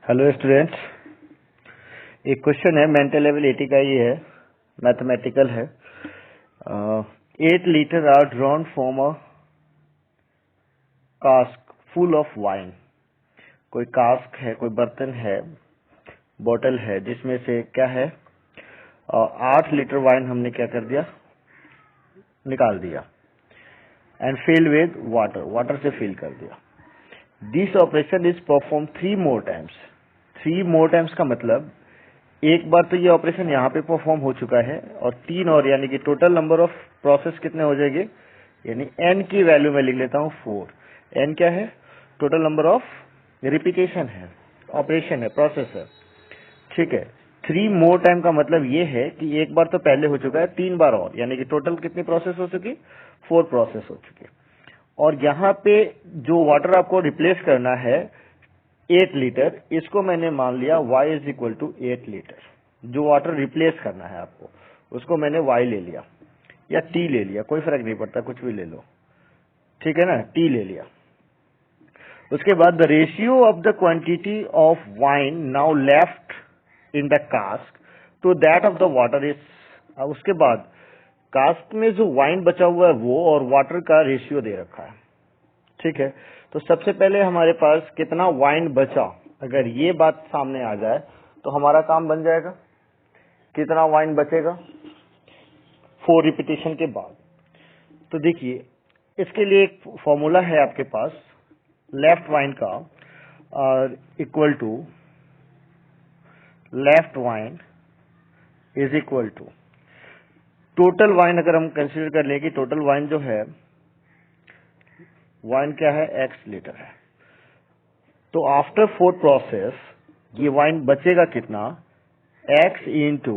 Hello students, एक question है mental ability का, ये है मैथमेटिकल है। 8 litre are drawn from a cask full of wine. कोई कास्क है, कोई बर्तन है, बोतल है, जिसमें से क्या है 8 लीटर वाइन हमने क्या कर दिया, निकाल दिया। And fill with water, water से फिल कर दिया। This operation is perform 3 more times. 3 more times का मतलब एक बार तो ये ऑपरेशन यहाँ पे परफॉर्म हो चुका है और 3 और, यानी कि टोटल नंबर ऑफ प्रोसेस कितने हो जाएंगे, यानी n की वैल्यू में लिख लेता हूँ 4। n क्या है, टोटल नंबर ऑफ रिपीटेशन है, ऑपरेशन है, प्रोसेस है। ठीक है, 3 मोर टाइम का मतलब ये है कि एक बार तो पहले हो चुका है, 3 बार और, यानी कि टोटल कितनी प्रोसेस हो चुकी, 4 प्रोसेस हो चुकी। और यहाँ पे जो वाटर आपको रिप्लेस करना है 8 लीटर, इसको मैंने मान लिया y is equal to 8 litre. जो वाटर रिप्लेस करना है आपको, उसको मैंने y ले लिया या t ले लिया, कोई फर्क नहीं पड़ता, कुछ भी ले लो, ठीक है ना, t ले लिया। उसके बाद the ratio of the quantity of wine now left in the cask to that of the water is, उसके बाद कास्क में जो वाइन बचा हुआ है वो और वाटर का रेशियो दे रखा है। ठीक है, तो सबसे पहले हमारे पास कितना वाइन बचा, अगर ये बात सामने आ जाए तो हमारा काम बन जाएगा। कितना वाइन बचेगा 4 रिपीटेशन के बाद। तो देखिए, इसके लिए एक फॉर्मूला है आपके पास लेफ्ट वाइन का, equal to left wine is equal to total wine. अगर हम कंसीडर कर लें कि टोटल वाइन जो है, वाइन क्या है, x लीटर है, तो आफ्टर 4 प्रोसेस ये वाइन बचेगा कितना, x इंटू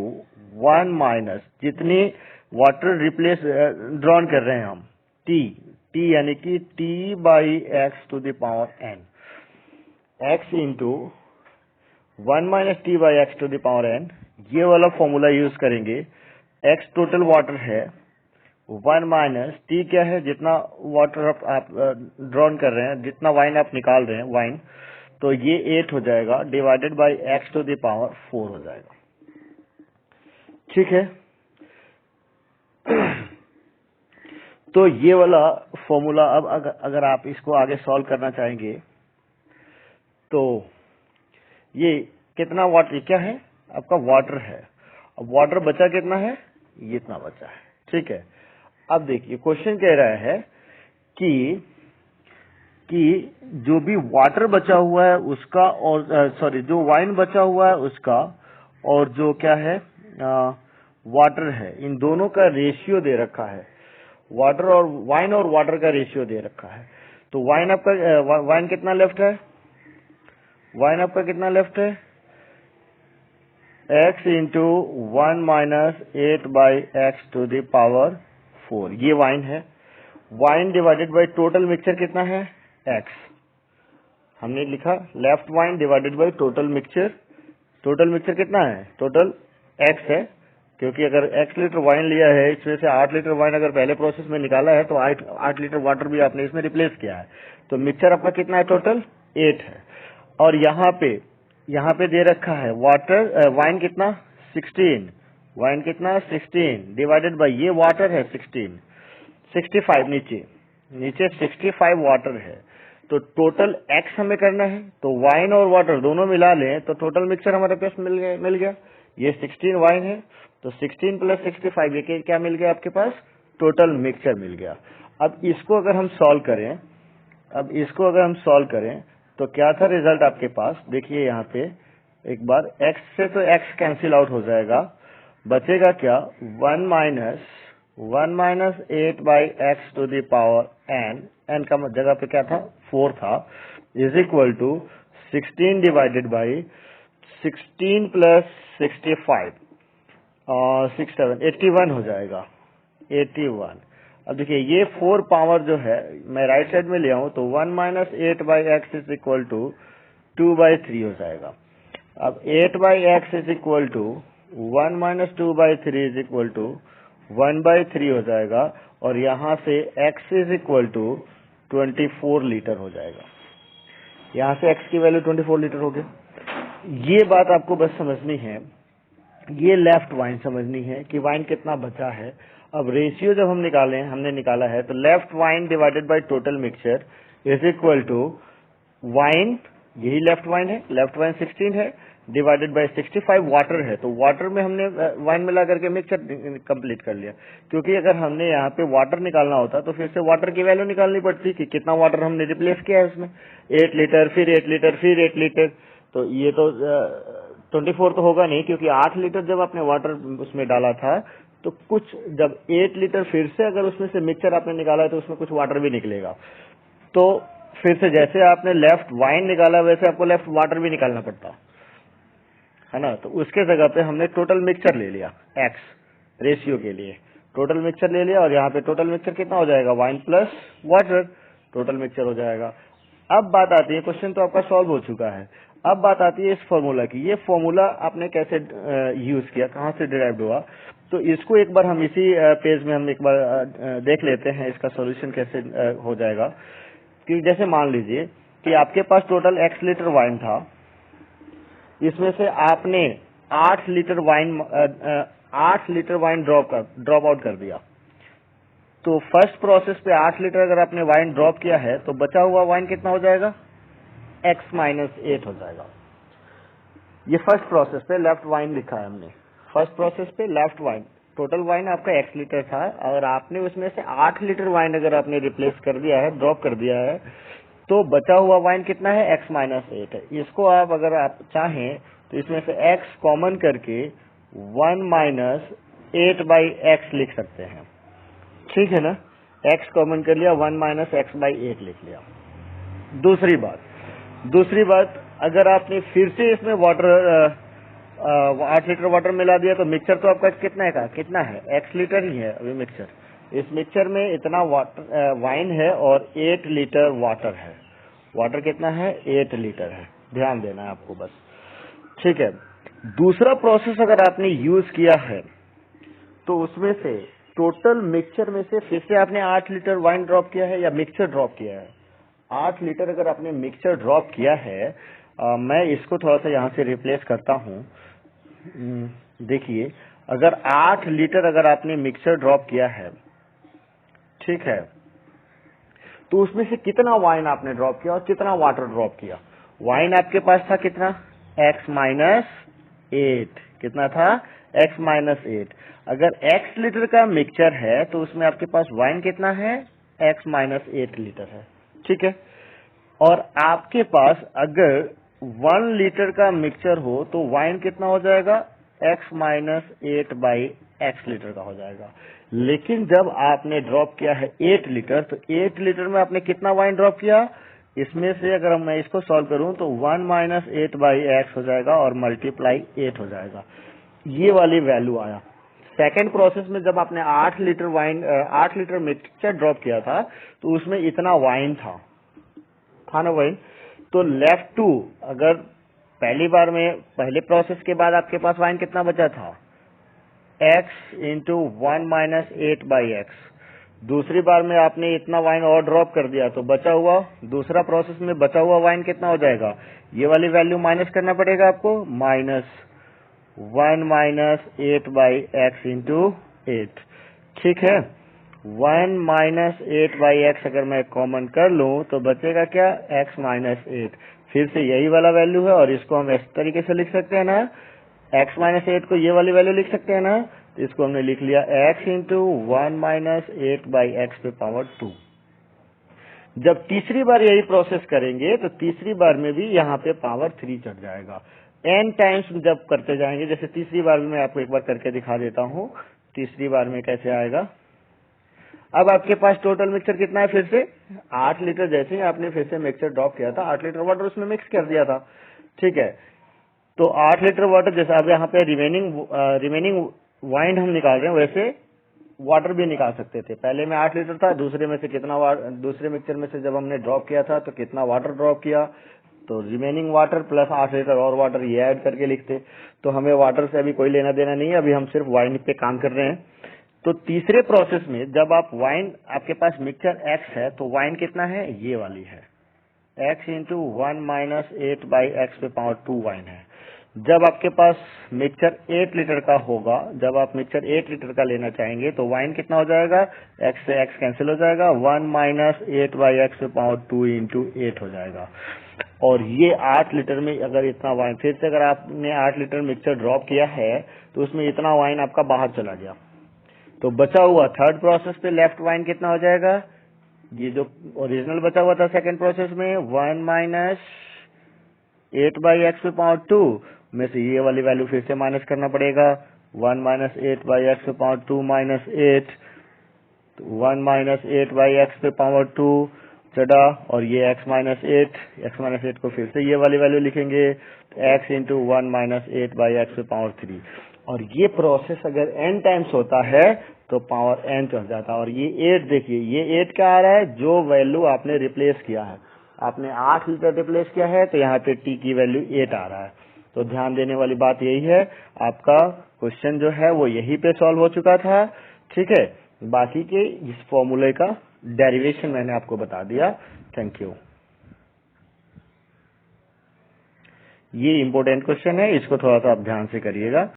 1 माइनस जितनी वाटर रिप्लेस ड्रॉन कर रहे हैं हम, t यानी कि t by x to the power n, x into 1 minus t by x to the power n। ये वाला फॉर्मूला यूज करेंगे। x टोटल वाटर है, 1 माइनस टी क्या है, जितना वाटर आप ड्रॉन कर रहे हैं, जितना वाइन आप निकाल रहे हैं वाइन, तो ये 8 हो जाएगा, divided by x to the power 4 हो जाएगा। ठीक है, तो ये वाला फॉर्मूला, अब अगर आप इसको आगे सॉल्व करना चाहेंगे तो ये कितना वाटर, क्या है आपका, वाटर है। अब वाटर बचा कितना है, ये इतना बचा है। ठीक है, अब देखिए क्वेश्चन कह रहा है कि जो भी वाटर बचा हुआ है उसका, और सॉरी जो वाइन बचा हुआ है उसका, और जो क्या है वाटर है, इन दोनों का रेशियो दे रखा है। वाटर और वाटर का रेशियो दे रखा है। तो वाइन आपका वाइन कितना लेफ्ट है, वाइन आपका कितना लेफ्ट है, x into 1 minus 8 by x to the power 4, ये वाइन है। Wine divided by total mixture कितना है, x, हमने लिखा left wine divided by total mixture. Total mixture कितना है, टोटल x है, क्योंकि अगर x लीटर वाइन लिया है, इसमें से 8 लीटर वाइन अगर पहले प्रोसेस में निकाला है तो 8 लीटर वाटर भी आपने इसमें रिप्लेस किया है, तो मिक्सचर आपका कितना है, टोटल 8 है। और यहाँ पे दे रखा है वाटर, वाइन कितना 16, वाइन कितना 16 डिवाइडेड बाई ये वाटर है 16, 65 नीचे 65 वाटर है। तो टोटल x हमें करना है, तो वाइन और वाटर दोनों मिला लें तो टोटल मिक्सचर हमारे पास मिल गया। ये 16 वाइन है, तो 16 प्लस 65 ये क्या मिल गया आपके पास, टोटल मिक्सचर मिल गया। अब इसको अगर हम सॉल्व करें तो क्या था रिजल्ट आपके पास, देखिए यहाँ पे एक बार, x से तो x कैंसिल आउट हो जाएगा, बचेगा क्या, 1 minus 8 by x to the power n का जगह पे क्या था, 4 था, is equal to 16 divided by 16 plus 65 और 6 7 81 हो जाएगा, 81। अब देखिए ये 4 पावर जो है मैं राइट साइड में ले आऊं तो 1 minus 8 by x is equal to 2 by 3 हो जाएगा। अब 8 by x is equal to 1 minus 2 by 3 is equal to 1 by 3 हो जाएगा, और यहाँ से x is equal to 24 litre हो जाएगा। यहाँ से x की वैल्यू 24 लीटर हो गया। ये बात आपको बस समझनी है, ये लेफ्ट वाइन समझनी है कि वाइन कितना बचा है। अब रेशियो जब हमने निकाला है तो left wine divided by total mixture is equal to wine, यही लेफ्ट वाइन है, लेफ्ट वाइन 16 है डिवाइडेड बाय 65 वाटर है, तो वाटर में हमने वाइन मिला करके मिक्सचर कंप्लीट कर लिया। क्योंकि अगर हमने यहाँ पे वाटर निकालना होता तो फिर से वाटर की वैल्यू निकालनी पड़ती कि कितना वाटर हमने रिप्लेस किया है उसमें, 8 लीटर फिर 8 लीटर फिर 8 लीटर, तो ये तो 24 तो होगा नहीं, क्योंकि 8 लीटर जब आपने वाटर उसमें डाला था तो कुछ, जब 8 लीटर फिर से अगर उसमें से मिक्सचर आपने निकाला है तो उसमें कुछ वाटर भी निकलेगा। तो फिर से जैसे आपने लेफ्ट वाइन निकाला वैसे आपको लेफ्ट वाटर भी निकालना पड़ता है ना। तो उसके जगह पे हमने टोटल मिक्सचर ले लिया, एक्स रेशियो के लिए टोटल मिक्सचर ले लिया, और यहाँ पे टोटल मिक्सचर कितना हो जाएगा, wine plus water total mixture हो जाएगा। अब बात आती है, क्वेश्चन तो आपका सॉल्व हो चुका है, अब बात आती है इस फॉर्मूला की। ये फॉर्मूला आपने कैसे यूज किया, कहाँ से डिराइव्ड हुआ, तो इसको एक बार हम इसी पेज में हम एक बार देख लेते हैं इसका सॉल्यूशन कैसे हो जाएगा। कि जैसे मान लीजिए कि आपके पास टोटल x लीटर वाइन था, इसमें से आपने 8 लीटर वाइन ड्रॉप आउट कर दिया। तो फर्स्ट प्रोसेस पे 8 लीटर अगर आपने वाइन ड्रॉप किया है तो बचा हुआ वाइन कितना हो जाएगा, x-8 हो जाएगा। ये फर्स्ट प्रोसेस पे लेफ्ट वाइन लिखा है हमने, फर्स्ट प्रोसेस पे लेफ्ट वाइन, टोटल वाइन आपका x लीटर था और आपने उसमें से 8 लीटर वाइन अगर आपने रिप्लेस कर दिया है, ड्रॉप कर दिया है, तो बचा हुआ वाइन कितना है, x-8 है। इसको आप अगर आप चाहें तो इसमें से x कॉमन करके 1-8/x लिख सकते हैं, ठीक है ना। x कॉमन कर लिया, 1-x/8 लिख लिया। दूसरी बात अगर आपने फिर से इसमें वाटर 8 लीटर वाटर मिला दिया तो मिक्सचर तो आपका कितना है, x लीटर ही है अभी मिक्सचर। इस मिक्सचर में इतना वाटर वाइन है और 8 लीटर वाटर है। वाटर कितना है, 8 लीटर है, ध्यान देना है आपको बस, ठीक है। दूसरा प्रोसेस अगर आपने यूज किया है तो उसमें से टोटल मिक्सचर में से फिर से आपने 8 लीटर वाइन ड्रॉप किया है या मिक्सचर ड्रॉप किया है। 8 लीटर अगर आपने मिक्सचर ड्रॉप किया है, मैं इसको थोड़ा सा यहाँ से रिप्लेस करता हूँ। देखिए अगर 8 लीटर अगर आपने मिक्सचर ड्रॉप किया है, ठीक है, तो उसमें से कितना वाइन आपने ड्रॉप किया और कितना वाटर ड्रॉप किया। वाइन आपके पास था कितना, x-8, कितना था, x-8। अगर x लीटर का मिक्सचर है तो उसमें आपके पास वाइन कितना है, x-8 लीटर है, ठीक है। और आपके पास अगर 1 लीटर का मिक्सचर हो तो वाइन कितना हो जाएगा, x-8/x लीटर का हो जाएगा। लेकिन जब आपने ड्रॉप किया है 8 लीटर, तो 8 लीटर में आपने कितना वाइन ड्रॉप किया, इसमें से अगर मैं इसको सॉल्व करूं तो 1-8/x हो जाएगा और मल्टीप्लाई 8 हो जाएगा। ये वाली वैल्यू आया। सेकेंड प्रोसेस में जब आपने 8 लीटर मिक्सचर ड्रॉप किया था तो उसमें इतना वाइन था ना वाइन। तो लेफ्ट टू, अगर पहले प्रोसेस के बाद आपके पास वाइन कितना बचा था, x इंटू 1-8/x। दूसरी बार में आपने इतना वाइन और ड्रॉप कर दिया तो बचा हुआ, दूसरा प्रोसेस में बचा हुआ वाइन कितना हो जाएगा, ये वाली वैल्यू माइनस करना पड़ेगा आपको, -1-8/x इंटू 8, ठीक है। 1-8/x अगर मैं कॉमन कर लूं तो बचेगा क्या, x-8। फिर से यही वाला वैल्यू है और इसको हम इस तरीके से लिख सकते हैं ना, x-8 को ये वाली वैल्यू लिख सकते हैं ना, तो इसको हमने लिख लिया x इंटू 1-8/x पे पावर 2। जब तीसरी बार यही प्रोसेस करेंगे तो तीसरी बार में भी यहाँ पे पावर 3 चढ़ जाएगा। n टाइम्स जब करते जाएंगे, जैसे तीसरी बार में मैं आपको एक बार करके दिखा देता हूँ, तीसरी बार में कैसे आएगा। अब आपके पास टोटल मिक्सचर कितना है, फिर से 8 लीटर, जैसे ही आपने फिर से मिक्सचर ड्रॉप किया था 8 लीटर वाटर उसमें मिक्स कर दिया था, ठीक है। तो 8 लीटर वाटर, जैसे अब यहाँ पे रिमेनिंग वाइन हम निकाल रहे हैं, वैसे वाटर भी निकाल सकते थे। पहले में 8 लीटर था, दूसरे मिक्सचर में से जब हमने ड्रॉप किया था तो कितना वाटर ड्रॉप किया, तो रिमेनिंग वाटर प्लस 8 लीटर और वाटर ये ऐड करके लिखते। तो हमें वाटर से अभी कोई लेना देना नहीं है, अभी हम सिर्फ वाइन पे काम कर रहे हैं। तो तीसरे प्रोसेस में जब आपके पास मिक्सचर x है तो वाइन कितना है, ये वाली है, x इंटू 1-8/x पे पावर 2 वाइन है। जब आपके पास मिक्सचर 8 लीटर का होगा, जब आप मिक्सचर 8 लीटर का लेना चाहेंगे तो वाइन कितना हो जाएगा, x से x कैंसिल हो जाएगा, 1 माइनस 8/x⁴ इंटू 8 हो जाएगा। और ये 8 लीटर में अगर इतना वाइन, फिर से अगर आपने 8 लीटर मिक्सचर ड्रॉप किया है तो उसमें इतना वाइन आपका बाहर चला गया, तो बचा हुआ थर्ड प्रोसेस पे लेफ्ट वाइन कितना हो जाएगा, ये जो ओरिजिनल बचा हुआ था सेकंड प्रोसेस में 1 माइनस 8/x⁴ में से ये वाली वैल्यू फिर से माइनस करना पड़ेगा, 1 minus 8/x⁴ minus 8, 1 minus 8/x⁴ चढ़ा, और ये x माइनस 8 को फिर से ये वाली वैल्यू लिखेंगे, x इंटू 1 माइनस 8/x⁴। और ये प्रोसेस अगर n टाइम्स होता है तो पावर n चढ़ जाता है। और ये 8 देखिए, ये 8 क्या आ रहा है, जो वैल्यू आपने रिप्लेस किया है, आपने 8 लीटर रिप्लेस किया है तो यहाँ पे t की वैल्यू 8 आ रहा है। तो ध्यान देने वाली बात यही है, आपका क्वेश्चन जो है वो यहीं पे सॉल्व हो चुका था। ठीक है, बाकी के इस फॉर्मूले का डेरिवेशन मैंने आपको बता दिया। Thank you. ये इंपॉर्टेंट क्वेश्चन है, इसको थोड़ा सा आप ध्यान से करिएगा।